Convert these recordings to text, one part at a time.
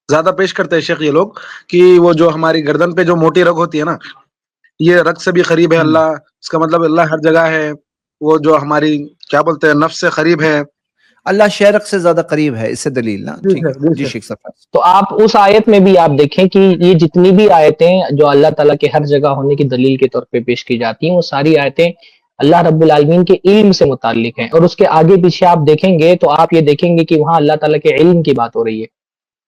زیادہ پیش کرتے ہیں شیخ یہ لوگ کہ وہ جو ہماری گردن پہ جو موٹی رگ ہوتی ہے نا، یہ رگ سے بھی قریب ہے اللہ، اس کا مطلب اللہ ہر جگہ ہے. وہ جو ہماری کیا بولتے ہیں نفس سے قریب ہے. اللہ شہرک سے زیادہ قریب ہے، اس سے دلیل نا. ٹھیک ہے جی شیخ صاحب. تو آپ اس آیت میں بھی آپ دیکھیں کہ یہ جتنی بھی آیتیں جو اللہ تعالیٰ کے ہر جگہ ہونے کی دلیل کے طور پہ پیش کی جاتی ہیں، وہ ساری آیتیں اللہ رب العالمین کے علم سے متعلق ہیں. اور اس کے آگے پیچھے آپ دیکھیں گے تو آپ یہ دیکھیں گے کہ وہاں اللہ تعالیٰ کے علم کی بات ہو رہی ہے.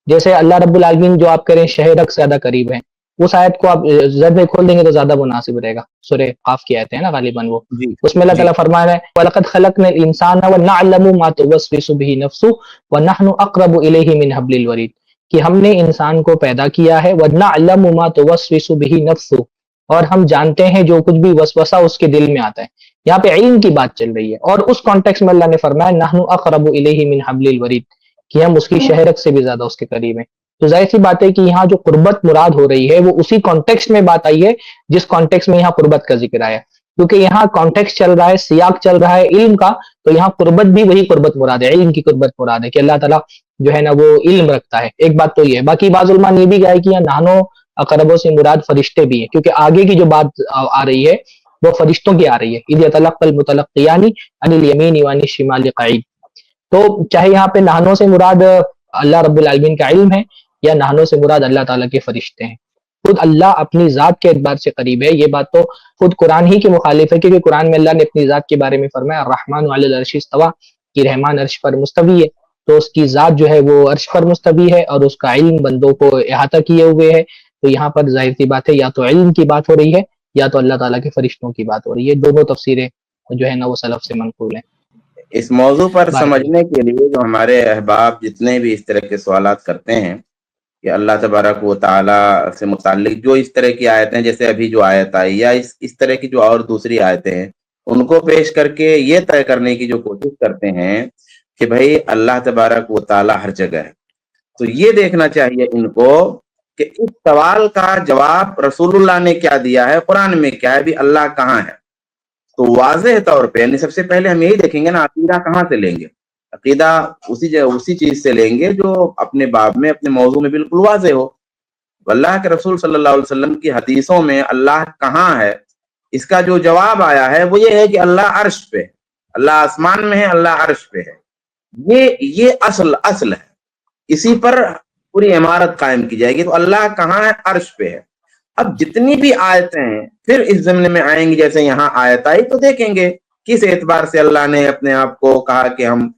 جیسے اللہ رب العالمین جو آپ کریں شہرک سے زیادہ قریب ہیں، اس آیت کو آپ زد میں کھول دیں گے تو زیادہ مناسب رہے گا. سورہ قاف کی آیت ہے نا غالباً وہ، اس میں اللہ تعالیٰ فرما رہا ہے وَلَقَدْ خَلَقْنَا الْإِنسَانَ وَنَعْلَمُ مَا تُوَسْوِسُ بِهِ نَفْسُهُ وَنَحْنُ أَقْرَبُ إِلَيْهِ مِنْ حَبْلِ الْوَرِيدِ، کہ ہم نے انسان کو پیدا کیا ہے وَنَعْلَمُ مَا تُوَسْوِسُ بِهِ نَفْسُهُ، اور ہم جانتے ہیں جو کچھ بھی وسوسہ اس کے دل میں آتا ہے. یہاں پہ علم کی بات چل رہی ہے، اور اس کانٹیکس میں اللہ نے فرمایا نحن اقرب الیہ من حبل الورید، کہ ہم اس کی شہرت سے بھی زیادہ اس کے قریب ہیں. تو ظاہر سی بات ہے کہ یہاں جو قربت مراد ہو رہی ہے وہ اسی کانٹیکس میں بات آئی ہے جس کانٹیکس میں یہاں قربت کا ذکر آیا، کیونکہ یہاں کانٹیکس چل رہا ہے، سیاق چل رہا ہے علم کا، تو یہاں قربت بھی وہی قربت مراد ہے، علم کی قربت مراد ہے کہ اللہ تعالیٰ جو ہے نا وہ علم رکھتا ہے. ایک بات تو یہ ہے. باقی بعض علماء نے یہ بھی کہا ہے کہ یہاں نانو اقربوں سے مراد فرشتے بھی ہیں، کیونکہ آگے کی جو بات آ رہی ہے وہ فرشتوں کی آ رہی ہے. اذ یتلقى المتلقیان عن الیمین وعن الشمال قعید. تو چاہے یہاں پہ نہنوں سے مراد اللہ رب العالمین کا علم ہے یا نہنوں سے مراد اللہ تعالیٰ کے فرشتے ہیں، خود اللہ اپنی ذات کے اعتبار سے قریب ہے. یہ بات تو خود قرآن ہی کے مخالف ہے، کیونکہ قرآن میں اللہ نے اپنی ذات کے بارے میں فرمایا الرحمن علی العرش استویٰ، کہ رحمان عرش پر مستوی ہے. تو اس کی ذات جو ہے وہ عرش پر مستوی ہے اور اس کا علم بندوں کو احاطہ کیے ہوئے ہے. تو یہاں پر ظاہر سی بات ہے یا تو علم کی بات ہو رہی ہے یا تو اللہ تعالیٰ کے فرشتوں کی بات ہو رہی ہے. دونوں تفسیریں جو ہے نا وہ سلف سے منقول ہیں. اس موضوع پر سمجھنے کے لیے جو ہمارے احباب جتنے بھی اس طرح کے سوالات کرتے ہیں کہ اللہ تبارک و تعالیٰ سے متعلق جو اس طرح کی آیتیں، جیسے ابھی جو آیت آئی یا اس طرح کی جو اور دوسری آیتیں ہیں، ان کو پیش کر کے یہ طے کرنے کی جو کوشش کرتے ہیں کہ بھئی اللہ تبارک و تعالیٰ ہر جگہ ہے، تو یہ دیکھنا چاہیے ان کو کہ اس سوال کا جواب رسول اللہ نے کیا دیا ہے، قرآن میں کیا ہے، بھی اللہ کہاں ہے. تو واضح طور پہ یعنی سب سے پہلے ہم یہی دیکھیں گے نا عقیدہ کہاں سے لیں گے. عقیدہ اسی چیز سے لیں گے جو اپنے باب میں اپنے موضوع میں بالکل واضح ہو. اللہ کے رسول صلی اللہ علیہ وسلم کی حدیثوں میں اللہ کہاں ہے، اس کا جو جواب آیا ہے وہ یہ ہے کہ اللہ عرش پہ، اللہ آسمان میں ہے، اللہ عرش پہ ہے. یہ اصل ہے، اسی پر پوری عمارت قائم کی جائے گی. تو اللہ کہاں ہے، عرش پہ ہے. اب جتنی بھی آیتیں ہیں پھر اس ضمن میں آئیں گی، جیسے یہاں آیت آئی تو دیکھیں گے کس اعتبار سے اللہ نے اپنے آپ کو کہا کہ ہم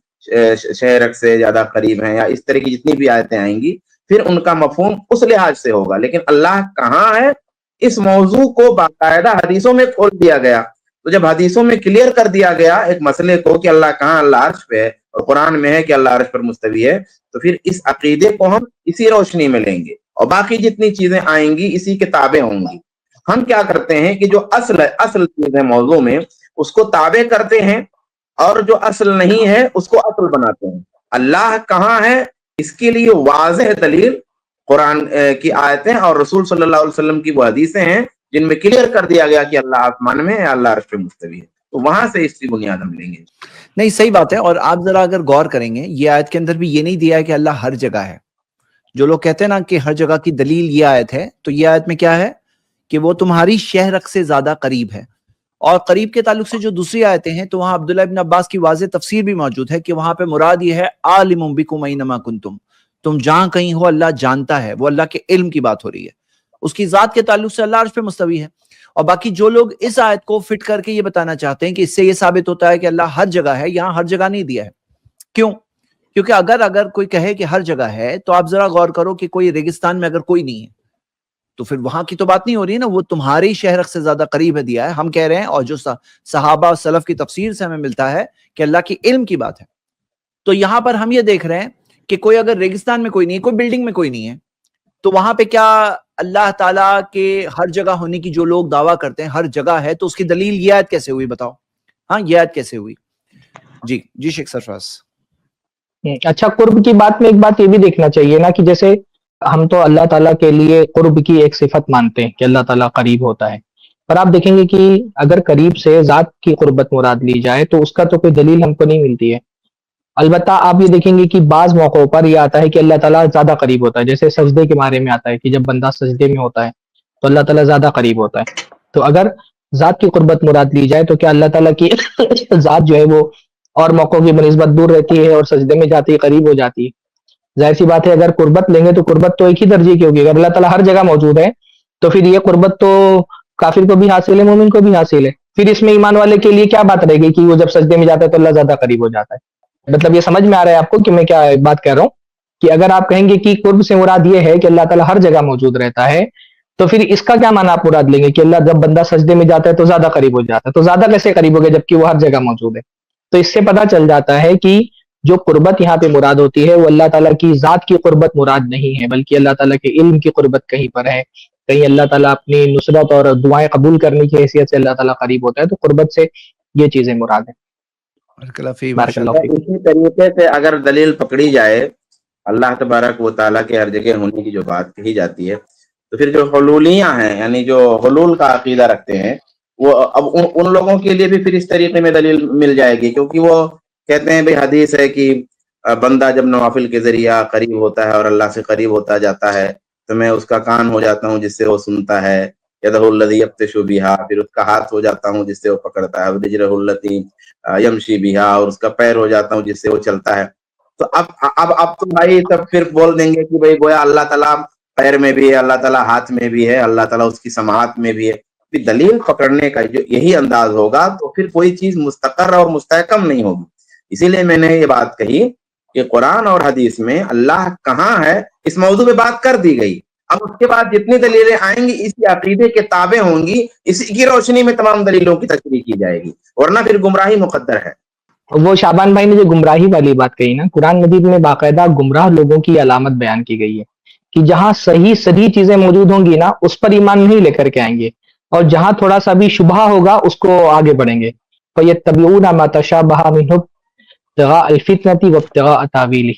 شہرک سے زیادہ قریب ہیں، یا اس طرح کی جتنی بھی آیتیں آئیں گی پھر ان کا مفہوم اس لحاظ سے ہوگا. لیکن اللہ کہاں ہے اس موضوع کو باقاعدہ حدیثوں میں کھول دیا گیا. تو جب حدیثوں میں کلیئر کر دیا گیا ایک مسئلے کو کہ اللہ کہاں، اللہ عرش پہ ہے، اور قرآن میں ہے کہ اللہ عرش پر مستوی ہے، تو پھر اس عقیدے کو ہم اسی روشنی میں لیں گے، اور باقی جتنی چیزیں آئیں گی اسی کے تابع ہوں گی. ہم کیا کرتے ہیں کہ جو اصل چیز ہے موضوع میں اس کو تابع کرتے ہیں، اور جو اصل نہیں ہے اس کو اصل بناتے ہیں. اللہ کہاں ہے اس کے لیے واضح دلیل قرآن کی آیتیں اور رسول صلی اللہ علیہ وسلم کی وہ حدیثیں ہیں جن میں کلیئر کر دیا گیا کہ اللہ آسمان میں ہے، اللہ عرش پہ مستوی ہے. تو وہاں سے اس کی بنیاد ہم لیں گے. نہیں صحیح بات ہے. اور آپ ذرا اگر غور کریں گے یہ آیت کے اندر بھی یہ نہیں دیا ہے کہ اللہ ہر جگہ ہے. جو لوگ کہتے ہیں نا کہ ہر جگہ کی دلیل یہ آیت ہے، تو یہ آیت میں کیا ہے کہ وہ تمہاری شہرک سے زیادہ قریب ہے. اور قریب کے تعلق سے جو دوسری آیتیں ہیں تو وہاں عبداللہ ابن عباس کی واضح تفسیر بھی موجود ہے کہ وہاں پہ مراد یہ ہے عالم بکم اینما کنتم، تم جہاں کہیں ہو اللہ جانتا ہے. وہ اللہ کے علم کی بات ہو رہی ہے. اس کی ذات کے تعلق سے اللہ عرش پہ مستوی ہے. اور باقی جو لوگ اس آیت کو فٹ کر کے یہ بتانا چاہتے ہیں کہ اس سے یہ ثابت ہوتا ہے کہ اللہ ہر جگہ ہے، یہاں ہر جگہ نہیں دیا ہے. کیوں؟ کیونکہ اگر کوئی کہے کہ ہر جگہ ہے تو آپ ذرا غور کرو کہ کوئی ریگستان میں اگر کوئی نہیں ہے تو پھر وہاں کی تو بات نہیں ہو رہی ہے نا. وہ تمہاری شہرک سے زیادہ قریب ہے دیا ہے. ہم کہہ رہے ہیں اور جو صحابہ اور سلف کی تفسیر سے ہمیں ملتا ہے کہ اللہ کی علم کی بات ہے. تو یہاں پر ہم یہ دیکھ رہے ہیں کہ کوئی اگر ریگستان میں کوئی نہیں ہے، کوئی بلڈنگ میں کوئی نہیں ہے، تو وہاں پہ کیا اللہ تعالیٰ کے ہر جگہ ہونے کی جو لوگ دعویٰ کرتے ہیں ہر جگہ ہے، تو اس کی دلیل یہ آیت کیسے ہوئی بتاؤ؟ ہاں یہ آیت کیسے ہوئی؟ جی شیخ سرفراز. اچھا، قرب کی بات میں ایک بات یہ بھی دیکھنا چاہیے نا کہ جیسے ہم تو اللہ تعالیٰ کے لیے قرب کی ایک صفت مانتے ہیں کہ اللہ تعالیٰ قریب ہوتا ہے، پر آپ دیکھیں گے کہ اگر قریب سے ذات کی قربت مراد لی جائے تو اس کا تو کوئی دلیل ہم کو نہیں ملتی ہے. البتہ آپ یہ دیکھیں گے کہ بعض موقعوں پر یہ آتا ہے کہ اللہ تعالیٰ زیادہ قریب ہوتا ہے، جیسے سجدے کے بارے میں آتا ہے کہ جب بندہ سجدے میں ہوتا ہے تو اللہ تعالیٰ زیادہ قریب ہوتا ہے. تو اگر ذات کی قربت مراد لی جائے تو کیا اللہ تعالیٰ کی ذات جو ہے وہ اور موقعوں کی بنسبت دور رہتی ہے اور سجدے میں جاتی ہے قریب ہو جاتی ہے؟ ظاہر سی بات ہے اگر قربت لیں گے تو قربت تو ایک ہی درجے کی ہوگی. اگر اللہ تعالیٰ ہر جگہ موجود ہے تو پھر یہ قربت تو کافر کو بھی حاصل ہے، مومن کو بھی حاصل ہے. پھر اس میں ایمان والے کے لیے کیا بات رہے گی کہ وہ جب سجدے میں جاتا ہے تو اللہ زیادہ قریب ہو جاتا ہے؟ مطلب یہ سمجھ میں آ رہا ہے آپ کو کہ میں کیا بات کہہ رہا ہوں؟ کہ اگر آپ کہیں گے کہ قرب سے مراد یہ ہے کہ اللہ تعالیٰ ہر جگہ موجود رہتا ہے تو پھر اس کا کیا معنی آپ مراد لیں گے کہ اللہ جب بندہ سجدے میں جاتا ہے تو زیادہ قریب ہو جاتا ہے؟ تو زیادہ کیسے قریب ہو گیا جبکہ وہ ہر جگہ موجود ہے؟ تو اس سے پتہ چل جاتا ہے کہ جو قربت یہاں پہ مراد ہوتی ہے وہ اللہ تعالیٰ کی ذات کی قربت مراد نہیں ہے، بلکہ اللہ تعالیٰ کے علم کی قربت کہیں پر ہے. کہیں اللہ تعالیٰ اپنی نصرت اور دعائیں قبول کرنے کی حیثیت سے اللہ تعالیٰ قریب ہوتا ہے، تو قربت سے یہ چیزیں مراد ہیں. بارک اللہ فیک. اسی طریقے سے اگر دلیل پکڑی جائے اللہ تبارک و تعالیٰ کے ہر جگہ ہونے کی جو بات کہی جاتی ہے، تو پھر جو حلولیاں ہیں یعنی جو حلول کا عقیدہ رکھتے ہیں وہ اب ان لوگوں کے لیے بھی پھر اس طریقے میں دلیل مل جائے گی، کیونکہ وہ کہتے ہیں بھائی حدیث ہے کہ بندہ جب نوافل کے ذریعہ قریب ہوتا ہے اور اللہ سے قریب ہوتا جاتا ہے تو میں اس کا کان ہو جاتا ہوں جس سے وہ سنتا ہے، یدہ الذی یبطش بہا، پھر اس کا ہاتھ ہو جاتا ہوں جس سے وہ پکڑتا ہے، رجلہ التی یمشی بہا، اور اس کا پیر ہو جاتا ہوں جس سے وہ چلتا ہے. تو اب تو بھائی تب پھر بول دیں گے کہ بھائی گویا اللہ تعالیٰ پیر میں بھی ہے، اللہ تعالیٰ ہاتھ میں بھی ہے، اللہ تعالیٰ اس کی سماعت میں بھی ہے. پھر دلیل پکڑنے کا جو یہی انداز ہوگا تو پھر کوئی چیز مستقر اور مستحکم نہیں ہوگی. اسی لیے میں نے یہ بات کہی کہ قرآن اور حدیث میں اللہ کہاں ہے اس موضوع پہ بات کر دی گئی. اب اس کے بعد جتنی دلیلیں آئیں گی اسی عقیدے کے تابع ہوں گی، اسی کی روشنی میں تمام دلیلوں کی تشریح کی جائے گی، ورنہ پھر گمراہی مقدر ہے. وہ شعبان بھائی نے جو گمراہی والی بات کہی نا، قرآن مجید میں باقاعدہ گمراہ لوگوں کی علامت بیان کی گئی ہے کہ جہاں صحیح چیزیں موجود ہوں گی نا اس پر ایمان نہیں لے کر کے آئیں گے، اور جہاں تھوڑا سا بھی شبہ ہوگا اس کو آگے بڑھیں گے. فَيَتَّبِعُونَ مَا تَشَابَهَ مِنْهُ ابْتِغَاءَ الْفِتْنَةِ وَابْتِغَاءَ تَأْوِيلِهِ،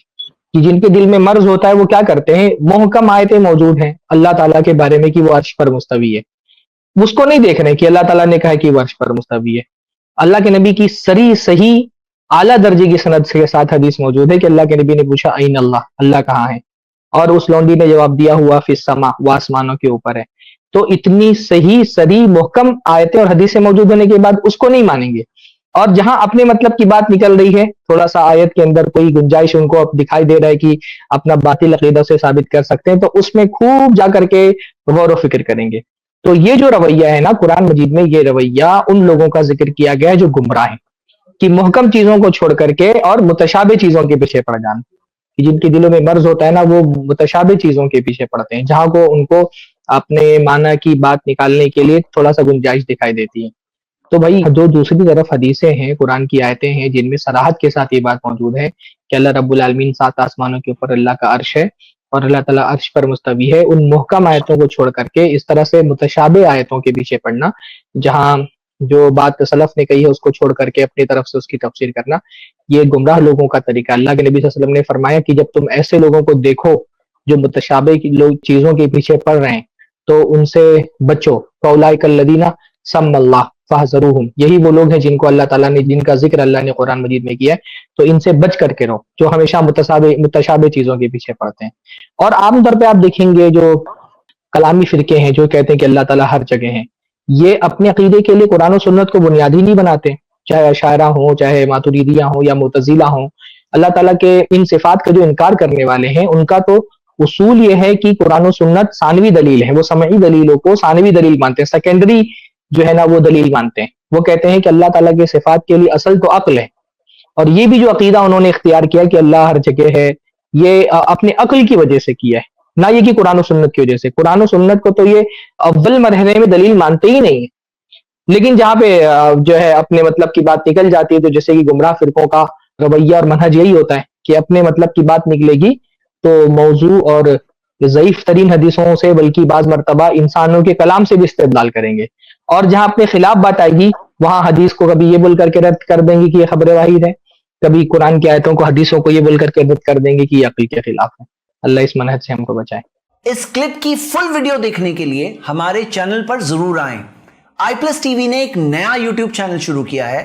کہ جن کے دل میں مرض ہوتا ہے وہ کیا کرتے ہیں، محکم آیتیں موجود ہیں اللہ تعالیٰ کے بارے میں کہ وہ عرش پر مستوی ہے، اس کو نہیں دیکھ رہے کہ اللہ تعالیٰ نے کہا کہ وہ عرش پر مستوی ہے. اللہ کے نبی کی صحیح اعلیٰ درجے کی سند کے ساتھ حدیث موجود ہے کہ اللہ کے نبی نے پوچھا این اللہ، اللہ کہاں ہے، اور اس لونڈی نے جواب دیا ہوا فی السماء، وہ آسمانوں کے اوپر ہے. تو اتنی صحیح محکم آیتیں اور حدیثیں موجود ہونے کے بعد اس کو نہیں مانیں گے، اور جہاں اپنے مطلب کی بات نکل رہی ہے، تھوڑا سا آیت کے اندر کوئی گنجائش ان کو دکھائی دے رہا ہے کہ اپنا باطل عقیدہ سے ثابت کر سکتے ہیں، تو اس میں خوب جا کر کے غور و فکر کریں گے. تو یہ جو رویہ ہے نا قرآن مجید میں، یہ رویہ ان لوگوں کا ذکر کیا گیا ہے جو گمراہ ہیں، کہ محکم چیزوں کو چھوڑ کر کے اور متشابہ چیزوں کے پیچھے پڑ جانا، کہ جن کے دلوں میں مرض ہوتا ہے نا وہ متشابہ چیزوں کے پیچھے پڑتے ہیں، جہاں کو ان کو اپنے معنی کی بات نکالنے کے لیے تھوڑا سا گنجائش دکھائی دیتی ہے. تو بھائی جو دوسری طرف حدیثیں ہیں، قرآن کی آیتیں ہیں جن میں صراحت کے ساتھ یہ بات موجود ہے کہ اللہ رب العالمین 7 آسمانوں کے اوپر اللہ کا عرش ہے اور اللہ تعالیٰ عرش پر مستوی ہے، ان محکم آیتوں کو چھوڑ کر کے اس طرح سے متشابہ آیتوں کے پیچھے پڑنا، جہاں جو بات سلف نے کہی ہے اس کو چھوڑ کر کے اپنی طرف سے اس کی تفسیر کرنا، یہ گمراہ لوگوں کا طریقہ. اللہ کے نبی صلی اللہ علیہ وسلم نے فرمایا کہ جب تم ایسے لوگوں کو دیکھو جو متشابہ چیزوں کے پیچھے پڑ رہے ہیں تو ان سے بچو. فَأُولَٰئِكَ الَّذِينَ سَمَّ اللَّهُ فَاحْذَرُوهُمْ، یہی وہ لوگ ہیں جن کو اللہ تعالیٰ نے، جن کا ذکر اللہ نے قرآن مجید میں کیا ہے، تو ان سے بچ کر کے رہو جو ہمیشہ متشابہ چیزوں کے پیچھے پڑتے ہیں. اور عام طور پہ آپ دیکھیں گے جو کلامی فرقے ہیں جو کہتے ہیں کہ اللہ تعالیٰ ہر جگہ ہیں، یہ اپنے عقیدے کے لیے قرآن و سنت کو بنیادی نہیں بناتے، چاہے اشاعرہ ہوں، چاہے ماتریدیہ ہوں یا معتزلہ ہوں. اللہ تعالیٰ کے ان صفات کا جو انکار کرنے والے ہیں ان کا تو اصول یہ ہے کہ قرآن و سنت ثانوی دلیل ہے، وہ سمعی دلیلوں کو ثانوی دلیل مانتے ہیں، سیکنڈری جو ہے نا وہ دلیل مانتے ہیں. وہ کہتے ہیں کہ اللہ تعالیٰ کے صفات کے لیے اصل تو عقل ہے، اور یہ بھی جو عقیدہ انہوں نے اختیار کیا کہ اللہ ہر جگہ ہے، یہ اپنے عقل کی وجہ سے کیا ہے، نہ یہ کہ قرآن و سنت کی وجہ سے. قرآن و سنت کو تو یہ اول مرحلے میں دلیل مانتے ہی نہیں ہے، لیکن جہاں پہ جو ہے اپنے مطلب کی بات نکل جاتی ہے تو جیسے کہ گمراہ فرقوں کا رویہ اور منہج یہی ہوتا ہے کہ اپنے مطلب کی بات نکلے گی تو موضوع اور ضعیف ترین حدیثوں سے بلکہ بعض مرتبہ انسانوں کے کلام سے بھی استدلال کریں گے، اور جہاں اپنے خلاف بات آئے گی وہاں حدیث کو کبھی یہ بول کر کے رد کر دیں گے کہ یہ خبر واحد ہے، کبھی قرآن کی آیتوں کو حدیثوں کو یہ بول کر کے رد کر دیں گے کہ یہ عقل کے خلاف ہے. اللہ اس منہج سے ہم کو بچائے. اس کلپ کی فل ویڈیو دیکھنے کے لیے ہمارے چینل پر ضرور آئیں. آئی پلس ٹی وی نے ایک نیا یوٹیوب چینل شروع کیا ہے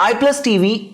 i+ TV